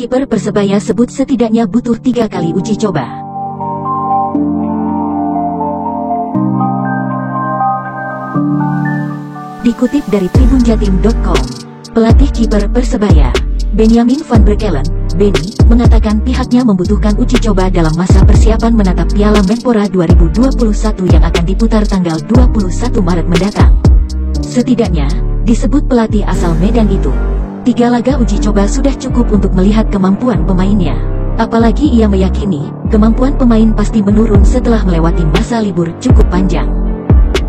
Kiper Persebaya sebut setidaknya butuh 3 kali uji coba. Dikutip dari tribunjatim.com, pelatih kiper Persebaya, Benjamin van Breukelen, Benny, mengatakan pihaknya membutuhkan uji coba dalam masa persiapan menatap Piala Menpora 2021 yang akan diputar tanggal 21 Maret mendatang. Setidaknya, disebut pelatih asal Medan itu, 3 laga uji coba sudah cukup untuk melihat kemampuan pemainnya. Apalagi ia meyakini, kemampuan pemain pasti menurun setelah melewati masa libur cukup panjang.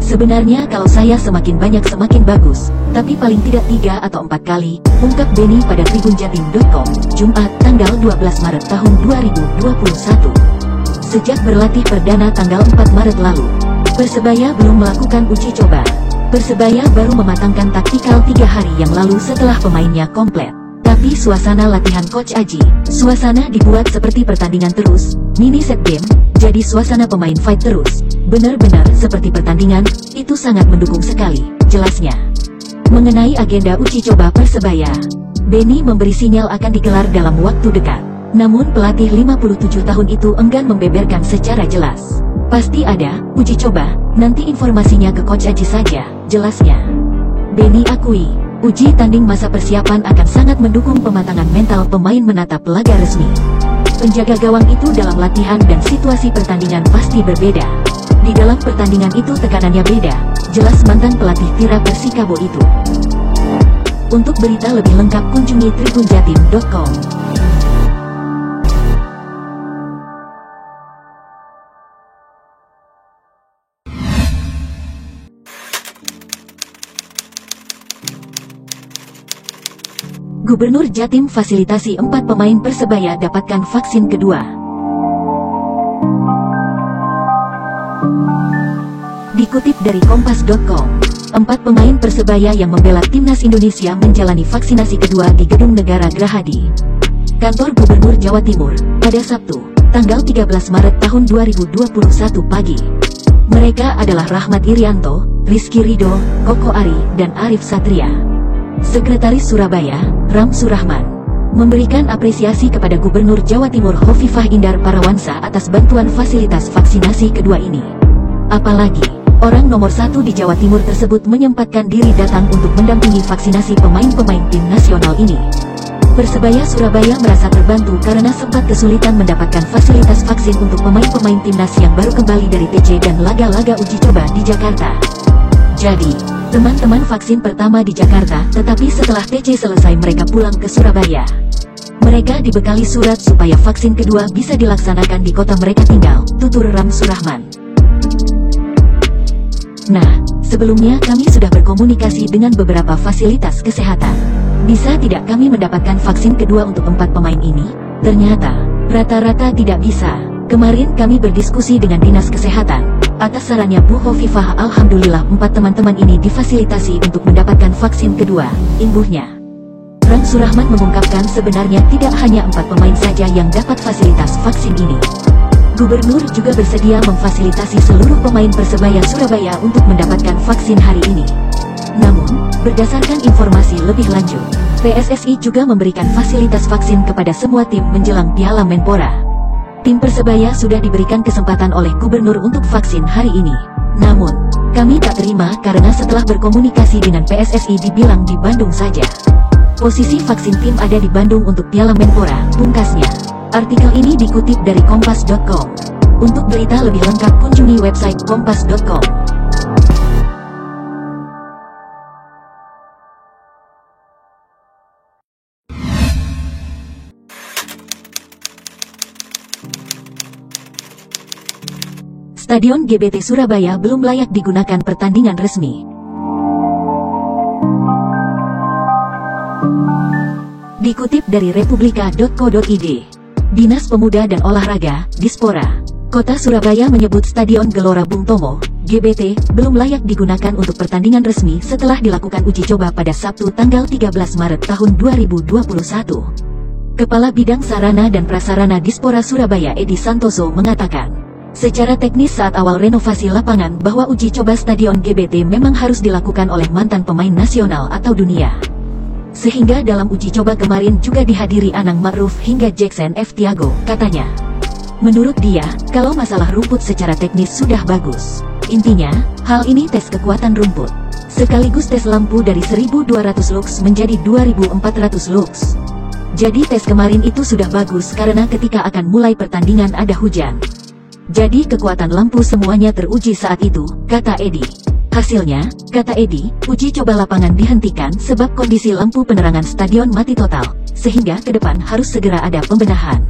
Sebenarnya kalau saya semakin banyak semakin bagus, tapi paling tidak 3 atau 4 kali, ungkap Benny pada tribunjatim.com, Jumat, tanggal 12 Maret tahun 2021. Sejak berlatih perdana tanggal 4 Maret lalu, Persebaya belum melakukan uji coba. Persebaya baru mematangkan taktikal 3 hari yang lalu setelah pemainnya komplit. Tapi suasana latihan Coach Aji, suasana dibuat seperti pertandingan terus, mini set game, jadi suasana pemain fight terus. Benar-benar seperti pertandingan, itu sangat mendukung sekali, jelasnya. Mengenai agenda uji coba Persebaya, Benny memberi sinyal akan digelar dalam waktu dekat. Namun pelatih 57 tahun itu enggan membeberkan secara jelas. Pasti ada uji coba, nanti informasinya ke Coach Aji saja, jelasnya. Benny akui, uji tanding masa persiapan akan sangat mendukung pematangan mental pemain menatap laga resmi. Penjaga gawang itu dalam latihan dan situasi pertandingan pasti berbeda. Di dalam pertandingan itu tekanannya beda, jelas mantan pelatih Tira Persikabo itu. Untuk berita lebih lengkap kunjungi tribunjatim.com. Gubernur Jatim fasilitasi 4 pemain Persebaya dapatkan vaksin kedua. Dikutip dari kompas.com, 4 pemain Persebaya yang membela timnas Indonesia menjalani vaksinasi kedua di Gedung Negara Gerahadi, Kantor Gubernur Jawa Timur, pada Sabtu, tanggal 13 Maret tahun 2021 pagi. Mereka adalah Rahmat Irianto, Rizky Ridho, Koko Ari, dan Arif Satria. Sekretaris Surabaya, Ram Surahman, memberikan apresiasi kepada Gubernur Jawa Timur Hovifah Indar Parawansa atas bantuan fasilitas vaksinasi kedua ini. Apalagi, orang nomor 1 di Jawa Timur tersebut menyempatkan diri datang untuk mendampingi vaksinasi pemain-pemain tim nasional ini. Persebaya Surabaya merasa terbantu karena sempat kesulitan mendapatkan fasilitas vaksin untuk pemain-pemain timnas yang baru kembali dari TC dan laga-laga uji coba di Jakarta. Jadi, teman-teman vaksin pertama di Jakarta, tetapi setelah TC selesai mereka pulang ke Surabaya. Mereka dibekali surat supaya vaksin kedua bisa dilaksanakan di kota mereka tinggal, tutur Ram Surahman. Nah, sebelumnya kami sudah berkomunikasi dengan beberapa fasilitas kesehatan. Bisa tidak kami mendapatkan vaksin kedua untuk 4 pemain ini? Ternyata, rata-rata tidak bisa. Kemarin kami berdiskusi dengan Dinas Kesehatan. Atas sarannya Bu Hovifah, alhamdulillah 4 teman-teman ini difasilitasi untuk mendapatkan vaksin kedua, imbuhnya. Ram Surahman mengungkapkan sebenarnya tidak hanya 4 pemain saja yang dapat fasilitas vaksin ini. Gubernur juga bersedia memfasilitasi seluruh pemain Persebaya Surabaya untuk mendapatkan vaksin hari ini. Namun, berdasarkan informasi lebih lanjut, PSSI juga memberikan fasilitas vaksin kepada semua tim menjelang Piala Menpora. Tim Persebaya sudah diberikan kesempatan oleh Gubernur untuk vaksin hari ini. Namun, kami tak terima karena setelah berkomunikasi dengan PSSI dibilang di Bandung saja. Posisi vaksin tim ada di Bandung untuk Piala Menpora, pungkasnya. Artikel ini dikutip dari kompas.com. Untuk berita lebih lengkap kunjungi website kompas.com. Stadion GBT Surabaya belum layak digunakan pertandingan resmi. Dikutip dari republika.co.id, Dinas Pemuda dan Olahraga, Dispora, Kota Surabaya menyebut Stadion Gelora Bung Tomo, GBT, belum layak digunakan untuk pertandingan resmi setelah dilakukan uji coba pada Sabtu tanggal 13 Maret tahun 2021. Kepala Bidang Sarana dan Prasarana Dispora Surabaya Edi Santoso mengatakan, secara teknis saat awal renovasi lapangan bahwa uji coba Stadion GBT memang harus dilakukan oleh mantan pemain nasional atau dunia. Sehingga dalam uji coba kemarin juga dihadiri Anang Ma'ruf hingga Jackson F. Tiago, katanya. Menurut dia, kalau masalah rumput secara teknis sudah bagus. Intinya, hal ini tes kekuatan rumput. Sekaligus tes lampu dari 1200 lux menjadi 2400 lux. Jadi tes kemarin itu sudah bagus karena ketika akan mulai pertandingan ada hujan. Jadi kekuatan lampu semuanya teruji saat itu, kata Edi. Hasilnya, kata Edi, uji coba lapangan dihentikan sebab kondisi lampu penerangan stadion mati total, sehingga ke depan harus segera ada pembenahan.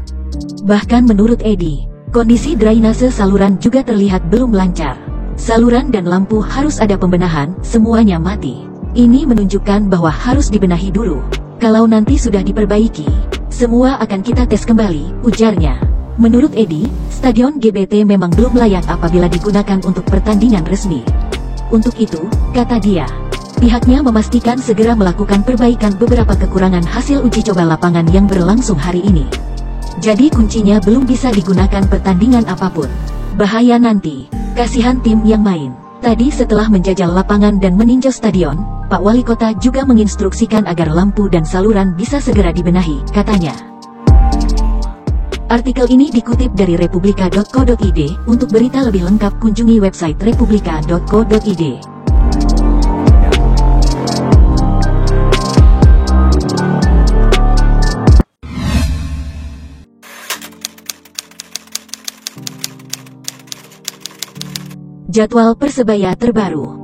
Bahkan menurut Edi, kondisi drainase saluran juga terlihat belum lancar. Saluran dan lampu harus ada pembenahan, semuanya mati. Ini menunjukkan bahwa harus dibenahi dulu. Kalau nanti sudah diperbaiki, semua akan kita tes kembali, ujarnya. Menurut Edi, Stadion GBT memang belum layak apabila digunakan untuk pertandingan resmi. Untuk itu, kata dia, pihaknya memastikan segera melakukan perbaikan beberapa kekurangan hasil uji coba lapangan yang berlangsung hari ini. Jadi kuncinya belum bisa digunakan pertandingan apapun. Bahaya nanti, kasihan tim yang main. Tadi setelah menjajal lapangan dan meninjau stadion, Pak Wali Kota juga menginstruksikan agar lampu dan saluran bisa segera dibenahi, katanya. Artikel ini dikutip dari republika.co.id. Untuk berita lebih lengkap kunjungi website republika.co.id. Jadwal Persebaya terbaru.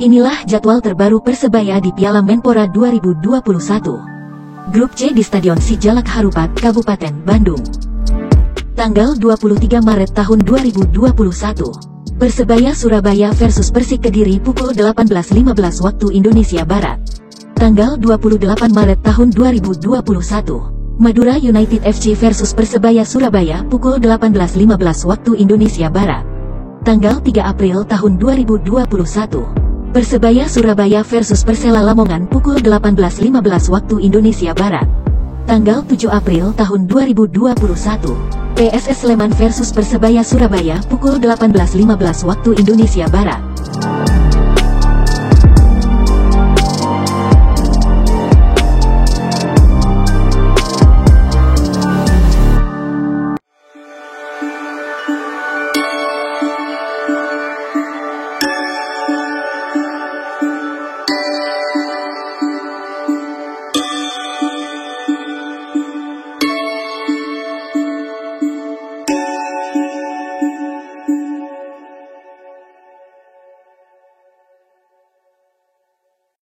Inilah jadwal terbaru Persebaya di Piala Menpora 2021. Grup C di Stadion Sijalak Harupat, Kabupaten Bandung. Tanggal 23 Maret tahun 2021. Persebaya Surabaya versus Persik Kediri pukul 18.15 waktu Indonesia Barat. Tanggal 28 Maret tahun 2021. Madura United FC versus Persebaya Surabaya pukul 18.15 waktu Indonesia Barat. Tanggal 3 April tahun 2021. Persebaya Surabaya versus Persela Lamongan pukul 18.15 waktu Indonesia Barat. Tanggal 7 April tahun 2021. PSS Sleman versus Persebaya Surabaya pukul 18.15 waktu Indonesia Barat.